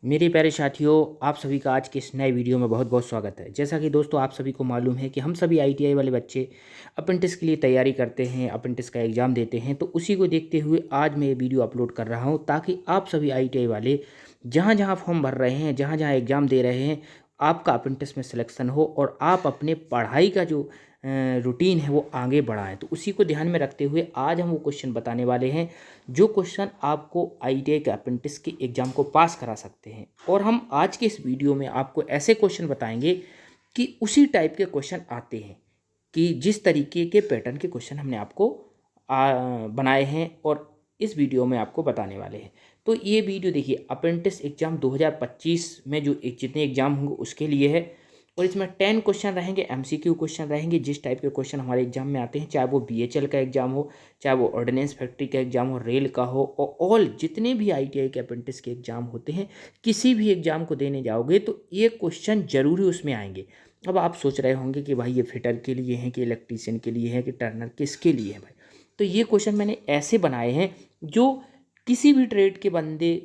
मेरे प्यारे साथियों, आप सभी का आज के इस नए वीडियो में बहुत बहुत स्वागत है। जैसा कि दोस्तों आप सभी को मालूम है कि हम सभी आईटीआई वाले बच्चे अप्रेंटिस के लिए तैयारी करते हैं, अप्रेंटिस का एग्ज़ाम देते हैं। तो उसी को देखते हुए आज मैं ये वीडियो अपलोड कर रहा हूँ ताकि आप सभी आईटीआई वाले जहाँ जहाँ फॉर्म भर रहे हैं, जहाँ जहाँ एग्ज़ाम दे रहे हैं, आपका अप्रेंटिस में सिलेक्शन हो और आप अपने पढ़ाई का जो रूटीन है वो आगे बढ़ाएं। तो उसी को ध्यान में रखते हुए आज हम वो क्वेश्चन बताने वाले हैं जो क्वेश्चन आपको आईटीआई के अप्रेंटिस के एग्ज़ाम को पास करा सकते हैं। और हम आज के इस वीडियो में आपको ऐसे क्वेश्चन बताएंगे कि उसी टाइप के क्वेश्चन आते हैं, कि जिस तरीके के पैटर्न के क्वेश्चन हमने आपको बनाए हैं और इस वीडियो में आपको बताने वाले हैं। तो ये वीडियो देखिए, अप्रेंटिस एग्ज़ाम 2025 में जो जितने एग्ज़ाम होंगे उसके लिए है। और इसमें 10 क्वेश्चन रहेंगे, एमसीक्यू क्वेश्चन रहेंगे, जिस टाइप के क्वेश्चन हमारे एग्जाम में आते हैं, चाहे वो बीएचएल का एग्जाम हो, चाहे वो ऑर्डिनेंस फैक्ट्री का एग्जाम हो, रेल का हो, और ऑल जितने भी आईटीआई के अप्रेंटिस के एग्जाम होते हैं, किसी भी एग्जाम को देने जाओगे तो ये क्वेश्चन जरूरी उसमें आएंगे। अब आप सोच रहे होंगे कि भाई ये फिटर के लिए है कि इलेक्ट्रीशियन के लिए है कि टर्नर, किसके लिए है भाई। तो ये क्वेश्चन मैंने ऐसे बनाए हैं जो किसी भी ट्रेड के बंदे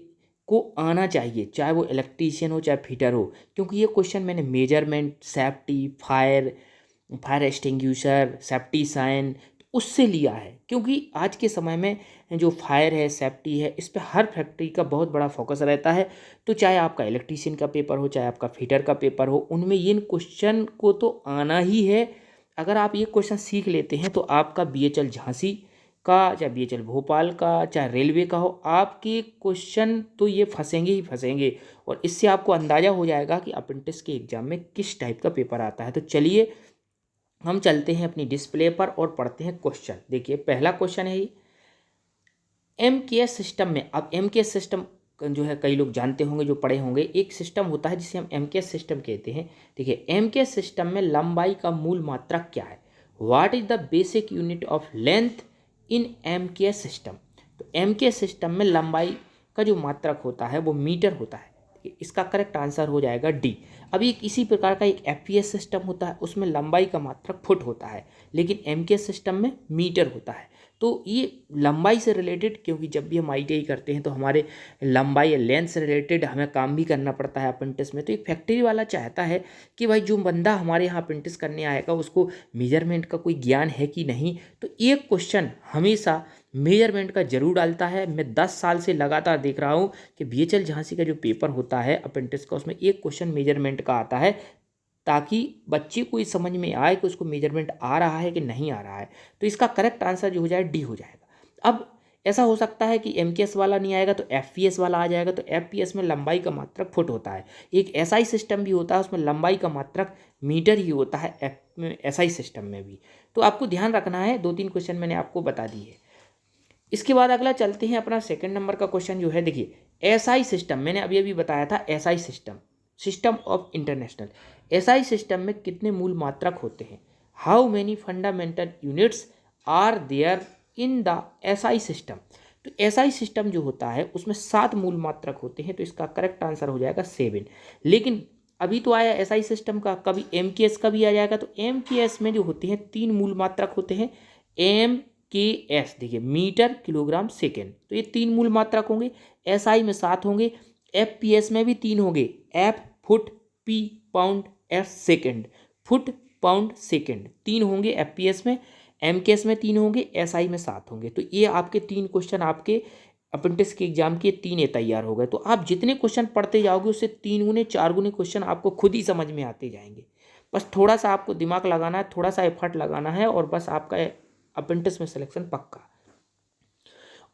को आना चाहिए, चाहे वो इलेक्ट्रीशियन हो चाहे फिटर हो। क्योंकि ये क्वेश्चन मैंने measurement, safety, fire fire extinguisher, safety sign उससे लिया है। क्योंकि आज के समय में जो फायर है, सेफ्टी है, इस पर हर फैक्ट्री का बहुत बड़ा फोकस रहता है। तो चाहे आपका इलेक्ट्रीशियन का पेपर हो, चाहे आपका फिटर का पेपर हो, उनमें इन क्वेश्चन को तो आना ही है। अगर आप ये क्वेश्चन सीख लेते हैं तो आपका बीएचएल झांसी का, चाहे बीएचएल भोपाल का, चाहे रेलवे का हो, आपके क्वेश्चन तो ये फंसेंगे ही फंसेंगे। और इससे आपको अंदाज़ा हो जाएगा कि अप्रेंटिस के एग्जाम में किस टाइप का पेपर आता है। तो चलिए हम चलते हैं अपनी डिस्प्ले पर और पढ़ते हैं क्वेश्चन। देखिए पहला क्वेश्चन है एमकेएस सिस्टम में। अब एमकेएस सिस्टम जो है कई लोग जानते होंगे, जो पढ़े होंगे। एक सिस्टम होता है जिसे हम एमकेएस सिस्टम कहते हैं। देखिए एमकेएस सिस्टम में लंबाई का मूल मात्रक क्या है? What is the basic unit of length in MKS system? तो एमकेएस सिस्टम में लंबाई का जो मात्रक होता है वो मीटर होता है। इसका करेक्ट आंसर हो जाएगा डी। अब एक इसी प्रकार का एक एफपीएस सिस्टम होता है, उसमें लंबाई का मात्रक फुट होता है, लेकिन एमकेएस सिस्टम में मीटर होता है। तो ये लंबाई से रिलेटेड, क्योंकि जब भी हम आईटीआई करते हैं तो हमारे लंबाई या लेंथ से रिलेटेड हमें काम भी करना पड़ता है अप्रेंटिस में। तो एक फैक्ट्री वाला चाहता है कि भाई जो बंदा हमारे यहाँ अप्रेंटिस करने आएगा उसको मेजरमेंट का कोई ज्ञान है कि नहीं। तो एक क्वेश्चन हमेशा मेजरमेंट का जरूर डालता है। मैं 10 साल से लगातार देख रहा हूँ कि बीएचएल झांसी का जो पेपर होता है अप्रेंटिस का, उसमें एक क्वेश्चन मेजरमेंट का आता है, ताकि बच्चे को ये समझ में आए कि उसको मेजरमेंट आ रहा है कि नहीं आ रहा है। तो इसका करेक्ट आंसर जो हो जाए डी हो जाएगा। अब ऐसा हो सकता है कि एमकेएस वाला नहीं आएगा तो एफपीएस वाला आ जाएगा। तो एफपीएस में लंबाई का मात्रक फुट होता है। एक एसआई सिस्टम भी होता है, उसमें लंबाई का मात्रक मीटर ही होता है, एसआई सिस्टम में भी। तो आपको ध्यान रखना है। 2-3 क्वेश्चन मैंने आपको बता दी है। इसके बाद अगला चलते हैं अपना सेकंड नंबर का क्वेश्चन जो है। देखिए एसआई सिस्टम, मैंने अभी अभी बताया था SI system, system of international. SI system में कितने मूल मात्रक होते हैं? How many fundamental units are there in the SI system? तो एसआई सिस्टम जो होता है उसमें 7 मूल मात्रक होते हैं। तो इसका करेक्ट आंसर हो जाएगा 7। लेकिन अभी तो आया एसआई सिस्टम का, कभी एमकेएस का भी आ जाएगा। तो एमकेएस में जो होते हैं 3 मूल मात्रक होते हैं। एम के एस, देखिए मीटर, किलोग्राम, सेकेंड। तो ये 3 मूल मात्रक होंगे। एसआई में 7 होंगे, एफपीएस में भी 3 होंगे। F foot, P pound, F second. Foot, pound, second 3 होंगे एफपीएस में, एमकेएस में 3 होंगे, एसआई में 7 होंगे। तो ये आपके 3 क्वेश्चन आपके अप्रेंटिस के एग्जाम के 3 तैयार हो गए। तो आप जितने क्वेश्चन पढ़ते जाओगे उससे 3 गुने 4 गुने क्वेश्चन आपको खुद ही समझ में आते जाएंगे। बस थोड़ा सा आपको दिमाग लगाना है, थोड़ा सा एफर्ट लगाना है, और बस आपका अप्रेंटिस में सिलेक्शन पक्का।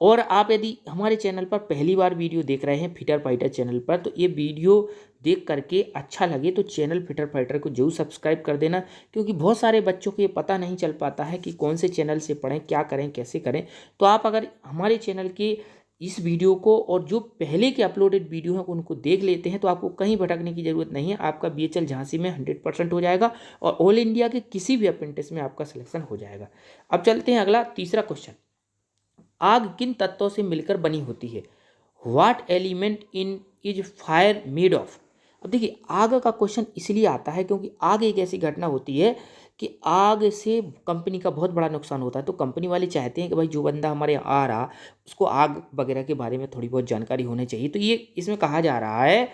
और आप यदि हमारे चैनल पर पहली बार वीडियो देख रहे हैं, फिटर फाइटर चैनल पर, तो ये वीडियो देख करके अच्छा लगे तो चैनल फिटर फाइटर को जरूर सब्सक्राइब कर देना। क्योंकि बहुत सारे बच्चों को ये पता नहीं चल पाता है कि कौन से चैनल से पढ़ें, क्या करें, कैसे करें। तो आप अगर हमारे चैनल के इस वीडियो को और जो पहले के अपलोडेड वीडियो हैं उनको देख लेते हैं तो आपको कहीं भटकने की ज़रूरत नहीं है। आपका बीएचएल झांसी में 100% हो जाएगा और ऑल इंडिया के किसी भी अप्रेंटिस में आपका सिलेक्शन हो जाएगा। अब चलते हैं अगला तीसरा क्वेश्चन। आग किन तत्वों से मिलकर बनी होती है? What element in is fire made of? अब देखिए आग का क्वेश्चन इसलिए आता है क्योंकि आग एक ऐसी घटना होती है कि आग से कंपनी का बहुत बड़ा नुकसान होता है, तो कंपनी वाले चाहते हैं कि भाई जो बंदा हमारे यहाँ आ रहा उसको आग वगैरह के बारे में थोड़ी बहुत जानकारी होनी चाहिए। तो ये इसमें कहा जा रहा है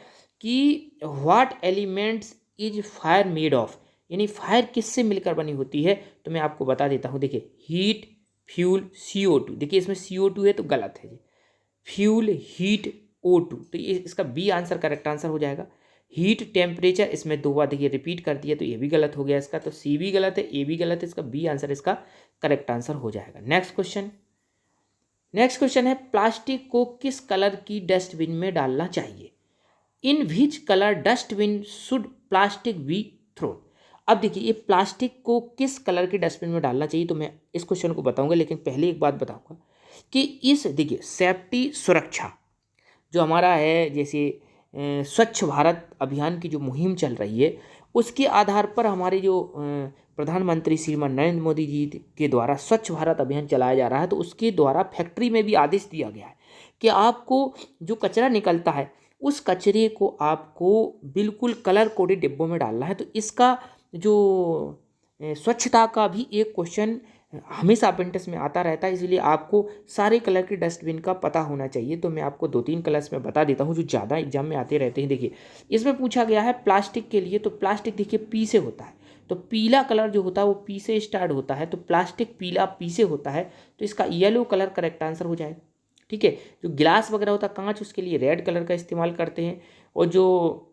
कि what elements is fire made of, यानी फायर किससे मिलकर बनी होती है। तो मैं आपको बता देता हूँ, देखिए हीट, फ्यूल, CO2। देखिए इसमें CO2 है तो गलत है जी, फ्यूल, हीट, O2, तो ये इसका बी आंसर करेक्ट आंसर हो जाएगा। हीट, टेम्परेचर, इसमें दो बार देखिए रिपीट कर दिया तो ये भी गलत हो गया इसका, तो सी भी गलत है, ए भी गलत है, इसका बी आंसर इसका करेक्ट आंसर हो जाएगा। नेक्स्ट क्वेश्चन है प्लास्टिक को किस कलर की डस्टबिन में डालना चाहिए। In which colour dustbin should plastic be thrown. अब देखिए ये प्लास्टिक को किस कलर की डस्टबिन में डालना चाहिए, तो मैं इस क्वेश्चन को बताऊंगा, लेकिन पहले एक बात बताऊंगा कि इस देखिए सेफ्टी सुरक्षा जो हमारा है, जैसे स्वच्छ भारत अभियान की जो मुहिम चल रही है उसके आधार पर हमारे जो प्रधानमंत्री श्रीमान नरेंद्र मोदी जी के द्वारा स्वच्छ भारत अभियान चलाया जा रहा है, तो उसके द्वारा फैक्ट्री में भी आदेश दिया गया है कि आपको जो कचरा निकलता है उस कचरे को आपको बिल्कुल कलर कोडेड डिब्बों में डालना है। तो इसका जो स्वच्छता का भी एक क्वेश्चन हमेशा अपेंडिक्स में आता रहता है, इसलिए आपको सारे कलर की डस्टबिन का पता होना चाहिए। तो मैं आपको 2-3 कलर्स में बता देता हूँ जो ज़्यादा एग्जाम में आते रहते हैं। देखिए इसमें पूछा गया है प्लास्टिक के लिए, तो प्लास्टिक देखिए पी से होता है, तो पीला कलर जो होता है वो पी से स्टार्ट होता है, तो प्लास्टिक पीला पी से होता है, तो इसका येलो कलर करेक्ट आंसर हो जाएगा। ठीक है, जो गिलास वगैरह होता है कांच, उसके लिए रेड कलर का इस्तेमाल करते हैं, और जो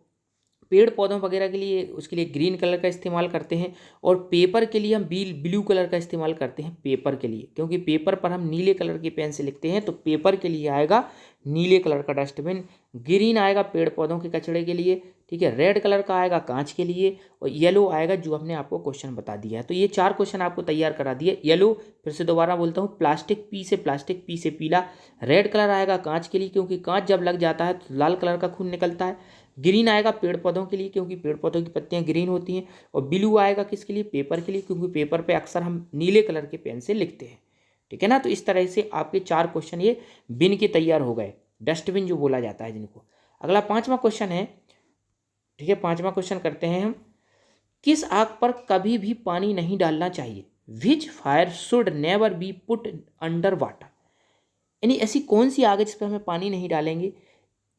पेड़ पौधों वगैरह के लिए उसके लिए ग्रीन कलर का इस्तेमाल करते हैं, और पेपर के लिए हम ब्लू कलर का इस्तेमाल करते हैं पेपर के लिए, क्योंकि पेपर पर हम नीले कलर की पेन से लिखते हैं, तो पेपर के लिए आएगा नीले कलर का डस्टबिन। ग्रीन आएगा पेड़ पौधों के कचड़े के लिए, ठीक है। रेड कलर का आएगा कांच के लिए, और येलो आएगा जो हमने आपको क्वेश्चन बता दिया है। तो ये 4 क्वेश्चन आपको तैयार करा दिए। येलो, फिर से दोबारा बोलता हूँ, प्लास्टिक पी से पीला। रेड कलर आएगा कांच के लिए, क्योंकि कांच जब लग जाता है तो लाल कलर का खून निकलता है। ग्रीन आएगा पेड़ पौधों के लिए, क्योंकि पेड़ पौधों की पत्तियां ग्रीन होती हैं। और ब्लू आएगा किसके लिए, पेपर के लिए, क्योंकि पेपर पे अक्सर हम नीले कलर के पेन से लिखते हैं। ठीक है ना। तो इस तरह से आपके 4 क्वेश्चन ये बिन के तैयार हो गए, डस्टबिन जो बोला जाता है जिनको। अगला 5वां क्वेश्चन है, ठीक है, 5वां क्वेश्चन करते हैं हम। किस आग पर कभी भी पानी नहीं डालना चाहिए। Which fire should never be put under water, यानी ऐसी कौन सी आग है जिस पर हमें पानी नहीं डालेंगे,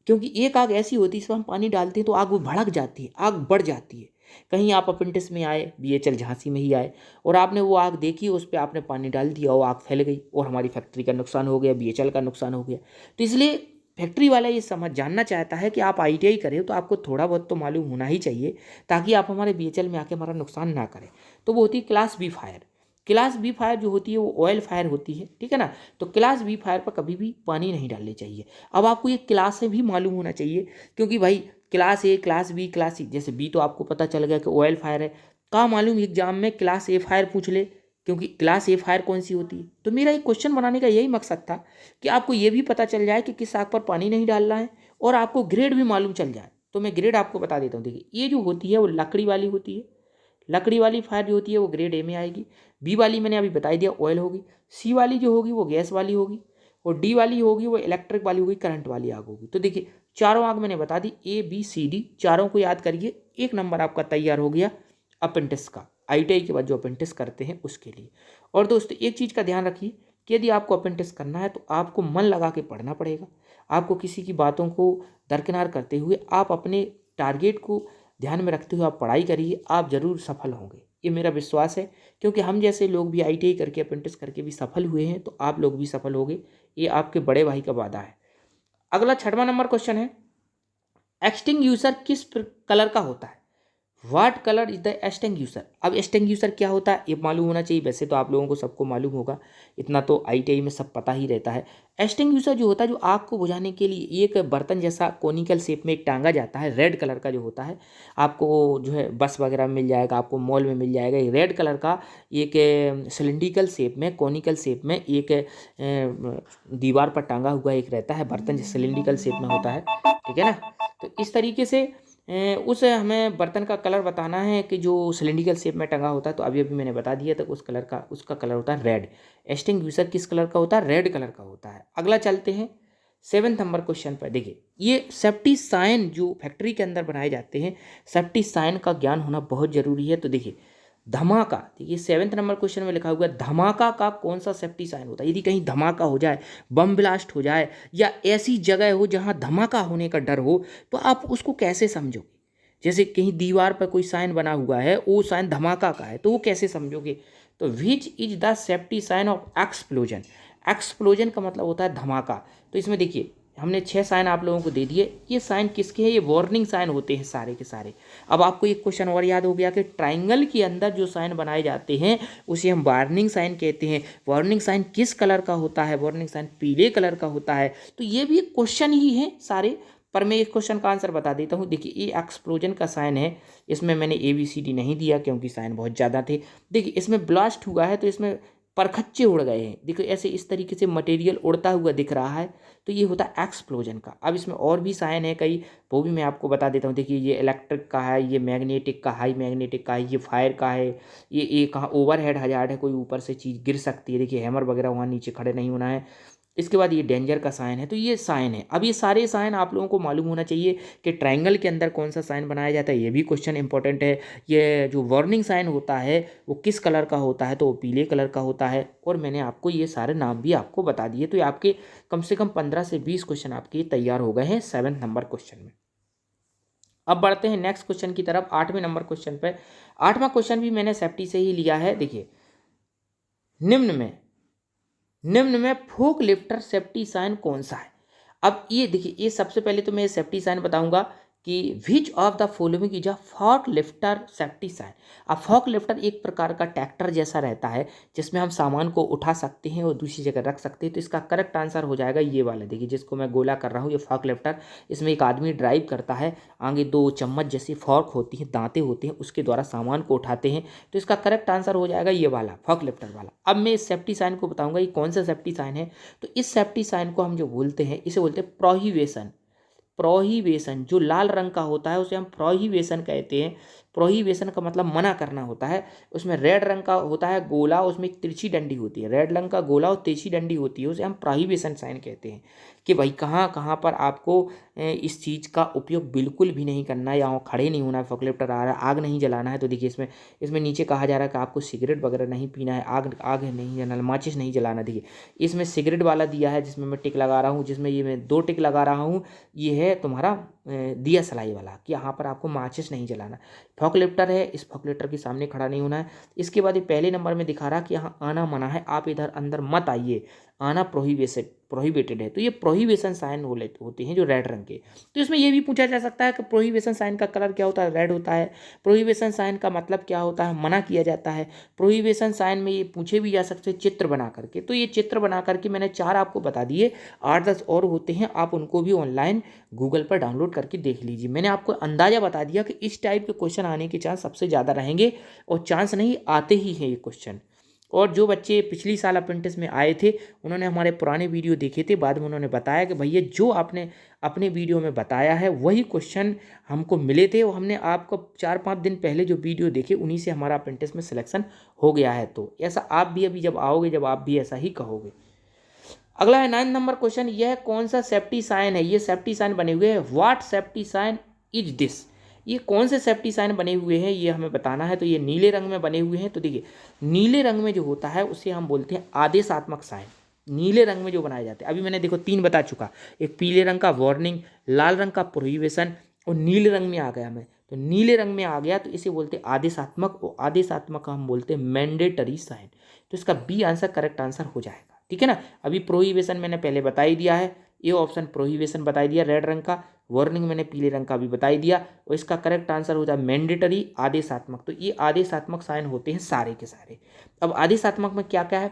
क्योंकि एक आग ऐसी होती है इस पर हम पानी डालते हैं तो आग वो भड़क जाती है, आग बढ़ जाती है। कहीं आप अपेंडिक्स में आए, BHL झांसी में ही आए, और आपने वो आग देखी, उस पर आपने पानी डाल दिया, वो आग फैल गई और हमारी फैक्ट्री का नुकसान हो गया, BHL का नुकसान हो गया। तो इसलिए फैक्ट्री वाला ये जानना चाहता है कि आप ITI करें तो आपको थोड़ा बहुत तो मालूम होना ही चाहिए, ताकि आप हमारे BHL में आके हमारा नुकसान ना करें। तो वो होती है class B fire. Class B fire जो होती है वो ऑयल फायर होती है, ठीक है ना। तो क्लास B फायर पर कभी भी पानी नहीं डालनी चाहिए। अब आपको ये क्लास से भी मालूम होना चाहिए, क्योंकि भाई class A, class B, class C, जैसे B तो आपको पता चल गया कि ऑयल फायर है, कहाँ मालूम एग्जाम में क्लास A फायर पूछ ले, क्योंकि क्लास A फायर कौन सी होती है। तो मेरा एक क्वेश्चन बनाने का यही मकसद था कि आपको ये भी पता चल जाए कि किस आग पर पानी नहीं डालना है, और आपको ग्रेड भी मालूम चल जाए। तो मैं ग्रेड आपको बता देता हूँ। देखिए ये जो होती है वो लकड़ी वाली होती है, लकड़ी वाली फायर जो होती है वो ग्रेड A में आएगी। B वाली मैंने अभी बता दिया ऑयल होगी। C वाली जो होगी वो गैस वाली होगी, और D वाली होगी वो इलेक्ट्रिक वाली होगी, करंट वाली आग होगी। तो देखिए चारों आग मैंने बता दी, ABCD, चारों को याद करिए, 1 नंबर आपका तैयार हो गया अपेंडिक्स का। ITI के बाद जो अपेंडिक्स करते हैं उसके लिए। और दोस्तों एक चीज़ का ध्यान रखिए कि यदि आपको अपेंडिक्स करना है तो आपको मन लगा के पढ़ना पड़ेगा। आपको किसी की बातों को दरकिनार करते हुए आप अपने टारगेट को ध्यान में रखते हुए आप पढ़ाई करिए, आप जरूर सफल होंगे, ये मेरा विश्वास है। क्योंकि हम जैसे लोग भी ITI करके अपेंडिक्स करके भी सफल हुए हैं, तो आप लोग भी सफल होंगे, ये आपके बड़े भाई का वादा है। अगला 6वां नंबर क्वेश्चन है, एक्सटिंग्यूशर किस कलर का होता है। What colour is the extinguisher. अब एक्सटिंग्यूशर क्या होता है ये मालूम होना चाहिए, वैसे तो आप लोगों को सबको मालूम होगा, इतना तो ITI में सब पता ही रहता है। एक्सटिंग्यूशर जो होता है, जो आग को बुझाने के लिए एक बर्तन जैसा कोनिकल शेप में एक टांगा जाता है, रेड कलर का जो होता है, आपको जो है बस वगैरह में मिल जाएगा, आपको मॉल में मिल जाएगा। रेड कलर का एक सिलिंड्रिकल शेप में, कोनिकल शेप में एक दीवार पर टांगा हुआ एक रहता है बर्तन, जो सिलिंड्रिकल शेप में होता है, ठीक है ना। तो इस तरीके से उस हमें बर्तन का कलर बताना है कि जो सिलिंड्रिकल शेप में टंगा होता है। तो अभी अभी मैंने बता दिया था उस कलर का, उसका कलर होता है रेड। एक्सटिंग्विशर किस कलर का होता है, रेड कलर का होता है। अगला चलते हैं 7 नंबर क्वेश्चन पर। देखिए ये सेफ्टी साइन जो फैक्ट्री के अंदर बनाए जाते हैं, सेफ्टी साइन का ज्ञान होना बहुत ज़रूरी है। तो देखिए धमाका, देखिए 7वें नंबर क्वेश्चन में लिखा हुआ है धमाका का कौन सा सेफ्टी साइन होता है। यदि कहीं धमाका हो जाए, बम ब्लास्ट हो जाए, या ऐसी जगह हो जहां धमाका होने का डर हो, तो आप उसको कैसे समझोगे। जैसे कहीं दीवार पर कोई साइन बना हुआ है, वो साइन धमाका का है, तो वो कैसे समझोगे। तो which is the safety sign of explosion. Explosion का मतलब होता है धमाका। तो इसमें देखिए हमने 6 साइन आप लोगों को दे दिए। ये साइन किसके हैं, ये वार्निंग साइन होते हैं सारे के सारे। अब आपको एक क्वेश्चन और याद हो गया कि ट्राइंगल के अंदर जो साइन बनाए जाते हैं उसे हम वार्निंग साइन कहते हैं। वार्निंग साइन किस कलर का होता है, वार्निंग साइन पीले कलर का होता है। तो ये भी एक क्वेश्चन ही है सारे, पर मैं एक क्वेश्चन का आंसर बता देता हूँ। देखिए ये एक्सप्लोजन का साइन है, इसमें मैंने ABCD नहीं दिया क्योंकि साइन बहुत ज़्यादा थे। देखिए इसमें ब्लास्ट हुआ है तो इसमें परखच्चे उड़ गए हैं, देखो ऐसे इस तरीके से मटेरियल उड़ता हुआ दिख रहा है, तो ये होता है एक्सप्लोजन का। अब इसमें और भी साइन है कई, वो भी मैं आपको बता देता हूँ। देखिए ये इलेक्ट्रिक का है, ये मैग्नेटिक का, हाई मैग्नेटिक का है, ये फायर का है, ये कहाँ ओवरहेड हजार्ड है, कोई ऊपर से चीज़ गिर सकती है। देखिए हैमर वगैरह वहाँ नीचे खड़े नहीं होना है। इसके बाद ये डेंजर का साइन है। तो ये साइन है। अब ये सारे साइन आप लोगों को मालूम होना चाहिए कि ट्रायंगल के अंदर कौन सा साइन बनाया जाता है, ये भी क्वेश्चन इंपॉर्टेंट है। ये जो वार्निंग साइन होता है वो किस कलर का होता है, तो वो पीले कलर का होता है। और मैंने आपको ये सारे नाम भी आपको बता दिए। तो ये आपके कम से कम 15 से 20 क्वेश्चन आपके तैयार हो गए हैं 7 नंबर क्वेश्चन में। अब बढ़ते हैं नेक्स्ट क्वेश्चन की तरफ, 8वें नंबर क्वेश्चन पे। 8वां क्वेश्चन भी मैंने सेफ्टी से ही लिया है। देखिए निम्न में फोक लिफ्टर सेफ्टी साइन कौन सा है। अब ये देखिए, ये सबसे पहले तो मैं सेफ्टी साइन बताऊंगा कि which of the following is a fork lifter safety sign. अब फॉक लिफ्टर एक प्रकार का ट्रैक्टर जैसा रहता है जिसमें हम सामान को उठा सकते हैं और दूसरी जगह रख सकते हैं। तो इसका करेक्ट आंसर हो जाएगा ये वाला, देखिए जिसको मैं गोला कर रहा हूँ, ये फॉक लिफ्टर। इसमें एक आदमी ड्राइव करता है, आगे 2 चम्मच जैसी फॉर्क होती हैं, दांतें होती हैं, उसके द्वारा सामान को उठाते हैं। तो इसका करेक्ट आंसर हो जाएगा ये वाला, फॉक लिफ्टर वाला। अब मैं इस सेफ्टी साइन को बताऊंगा ये कौन सा सेफ्टी साइन है। तो इस सेफ्टी साइन को हम जो बोलते हैं, इसे बोलते हैं प्रोहिबिशन। प्रोहिबिशन जो लाल रंग का होता है उसे हम प्रोहिबिशन कहते हैं। प्रोहिबिशन का मतलब मना करना होता है। उसमें रेड रंग का होता है गोला, उसमें एक तिरछी डंडी होती है, रेड रंग का गोला और तिरछी डंडी होती है, उसे हम प्रोहिबिशन साइन कहते हैं। कि भाई कहाँ कहाँ पर आपको इस चीज़ का उपयोग बिल्कुल भी नहीं करना है, या खड़े नहीं होना है, फॉकलिफ्टर आ रहा है, आग नहीं जलाना है। तो देखिए इसमें नीचे कहा जा रहा है कि आपको सिगरेट वगैरह नहीं पीना है, आग आग नहीं जलाना, माचिस नहीं जलाना। देखिए इसमें सिगरेट वाला दिया है जिसमें मैं टिक लगा रहा हूँ, जिसमें ये मैं 2 टिक लगा रहा हूँ, ये है तुम्हारा दिया सलाई वाला, कि यहाँ पर आपको माचिस नहीं जलाना। फॉकलिफ्टर है, इस फॉकलिफ्टर के सामने खड़ा नहीं होना है। इसके बाद ये पहले नंबर में दिखा रहा कि यहाँ आना मना है, आप इधर अंदर मत आइए, आना प्रोहिबिटेड है। तो ये प्रोहिबिशन साइन होते हैं जो रेड रंग के। तो इसमें ये भी पूछा जा सकता है कि प्रोहिबिशन साइन का कलर क्या होता है, रेड होता है। प्रोहिबिशन साइन का मतलब क्या होता है, मना किया जाता है। प्रोहिबिशन साइन में ये पूछे भी जा सकते हैं चित्र बना करके। तो ये चित्र बना करके मैंने 4 आपको बता दिए, 8-10 और होते हैं, आप उनको भी ऑनलाइन गूगल पर डाउनलोड करके देख लीजिए। मैंने आपको अंदाजा बता दिया कि इस टाइप के क्वेश्चन आने के चांस सबसे ज़्यादा रहेंगे, और चांस नहीं आते ही हैं ये क्वेश्चन। और जो बच्चे पिछली साल अप्रेंटिस में आए थे उन्होंने हमारे पुराने वीडियो देखे थे, बाद में उन्होंने बताया कि भैया जो आपने अपने वीडियो में बताया है वही क्वेश्चन हमको मिले थे, और हमने आपको 4-5 दिन पहले जो वीडियो देखे उन्हीं से हमारा अप्रेंटिस में सिलेक्शन हो गया है। तो ऐसा आप भी अभी जब आओगे, जब आप भी ऐसा ही कहोगे। अगला है 9 नंबर क्वेश्चन, यह कौन सा सेफ्टी साइन है। ये सेफ्टी साइन बने हुए हैं, what safety sign is this. ये कौन से सेफ्टी साइन बने हुए हैं ये हमें बताना है। तो ये नीले रंग में बने हुए हैं। तो देखिए नीले रंग में जो होता है उसे हम बोलते हैं आदेशात्मक साइन। नीले रंग में जो बनाए जाते हैं, अभी मैंने देखो 3 बता चुका, एक पीले रंग का वार्निंग, लाल रंग का प्रोहिबिशन, और नीले रंग में आ गया मैं। तो नीले रंग में आ गया तो इसे बोलते हैं आदेशात्मक, और आदेशात्मक का हम बोलते हैं मैंडेटरी साइन। तो इसका बी आंसर करेक्ट आंसर हो जाएगा, ठीक है ना। अभी प्रोहिबिशन मैंने पहले बता ही दिया है, ये ऑप्शन प्रोहिबिशन बता दिया रेड रंग का, वार्निंग मैंने पीले रंग का भी बता ही दिया, और इसका करेक्ट आंसर होता है मैंडेटरी आदेशात्मक। तो ये आदेशात्मक साइन होते हैं सारे के सारे। अब आदेशात्मक में क्या क्या है,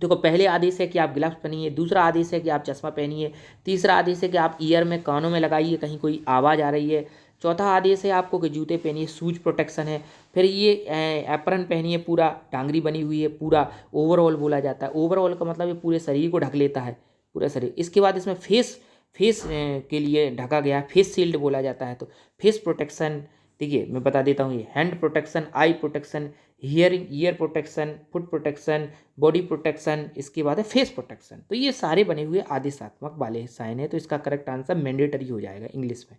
देखो पहले आदेश है कि आप ग्लव्स पहनिए, दूसरा आदेश है कि आप चश्मा पहनिए, तीसरा आदेश है कि आप ईयर में कानों में लगाइए कहीं कोई आवाज़ आ रही है, चौथा आदेश है आपको कि जूते पहनिए, शूज प्रोटेक्शन है, फिर ये एप्रन पहनिए, पूरा टांगरी बनी हुई है, पूरा ओवरऑल बोला जाता है। ओवरऑल का मतलब ये पूरे शरीर को ढक लेता है, पूरा शरीर। इसके बाद इसमें फेस के लिए ढका गया, फेस शील्ड बोला जाता है। तो फेस प्रोटेक्शन, देखिए मैं बता देता हूँ, ये हैंड प्रोटेक्शन, आई protection, hearing year protection, foot protection, body protection, इसके बाद है फेस प्रोटेक्शन। तो ये सारे बने हुए आदेशात्मक वाले साइन है। तो इसका करेक्ट आंसर मैंडेटरी हो जाएगा इंग्लिश में।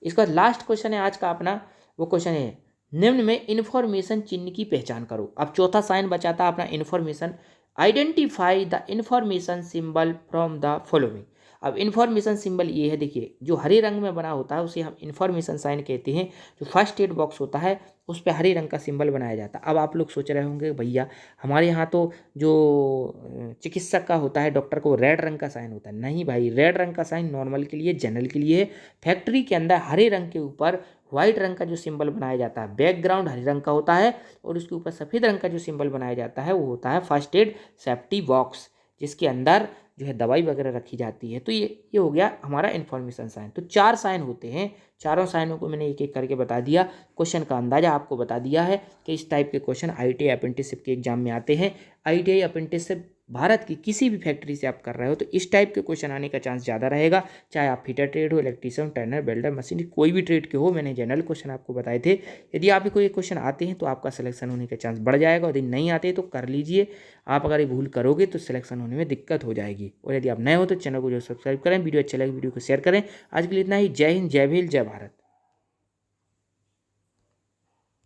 इसका लास्ट क्वेश्चन है आज का अपना, वो क्वेश्चन है निम्न में इन्फॉर्मेशन चिन्ह की पहचान करो। अब चौथा साइन बचा था अपना information, identify the information symbol from the following. अब इन्फॉर्मेशन सिंबल ये है, देखिए जो हरे रंग में बना होता है उसे हम इन्फॉर्मेशन साइन कहते हैं। जो फर्स्ट एड बॉक्स होता है उस पर हरे रंग का सिंबल बनाया जाता है। अब आप लोग सोच रहे होंगे भैया हमारे यहाँ तो जो चिकित्सक का होता है, डॉक्टर को रेड रंग का साइन होता है। नहीं भाई, रेड रंग का साइन नॉर्मल के लिए, जनरल के लिए है। फैक्ट्री के अंदर हरे रंग के ऊपर व्हाइट रंग का जो सिंबल बनाया जाता है, बैकग्राउंड हरे रंग का होता है और उसके ऊपर सफ़ेद रंग का जो सिंबल बनाया जाता है वो होता है फर्स्ट एड सेफ्टी बॉक्स, जिसके अंदर जो है दवाई वगैरह रखी जाती है। तो ये हो गया हमारा इन्फॉर्मेशन साइन। तो 4 साइन होते हैं, चारों साइनों को मैंने एक एक करके बता दिया। क्वेश्चन का अंदाजा आपको बता दिया है कि इस टाइप के क्वेश्चन ITI अप्रेंटिसशिप के एग्जाम में आते हैं। ITI अप्रेंटिसशिप भारत की किसी भी फैक्ट्री से आप कर रहे हो तो इस टाइप के क्वेश्चन आने का चांस ज़्यादा रहेगा, चाहे आप फिटर ट्रेड हो, इलेक्ट्रीशियन, टर्नर, वेल्डर, मशीन, कोई भी ट्रेड के हो। मैंने जनरल क्वेश्चन आपको बताए थे। यदि आप कोई क्वेश्चन आते हैं तो आपका सिलेक्शन होने का चांस बढ़ जाएगा, और यदि नहीं आते तो कर लीजिए। आप अगर ये भूल करोगे तो सिलेक्शन होने में दिक्कत हो जाएगी। और यदि आप नए हो तो चैनल को जो सब्सक्राइब करें, वीडियो अच्छा लगे वीडियो को शेयर करें। आज के लिए इतना ही। जय हिंद, जय भील, जय भारत।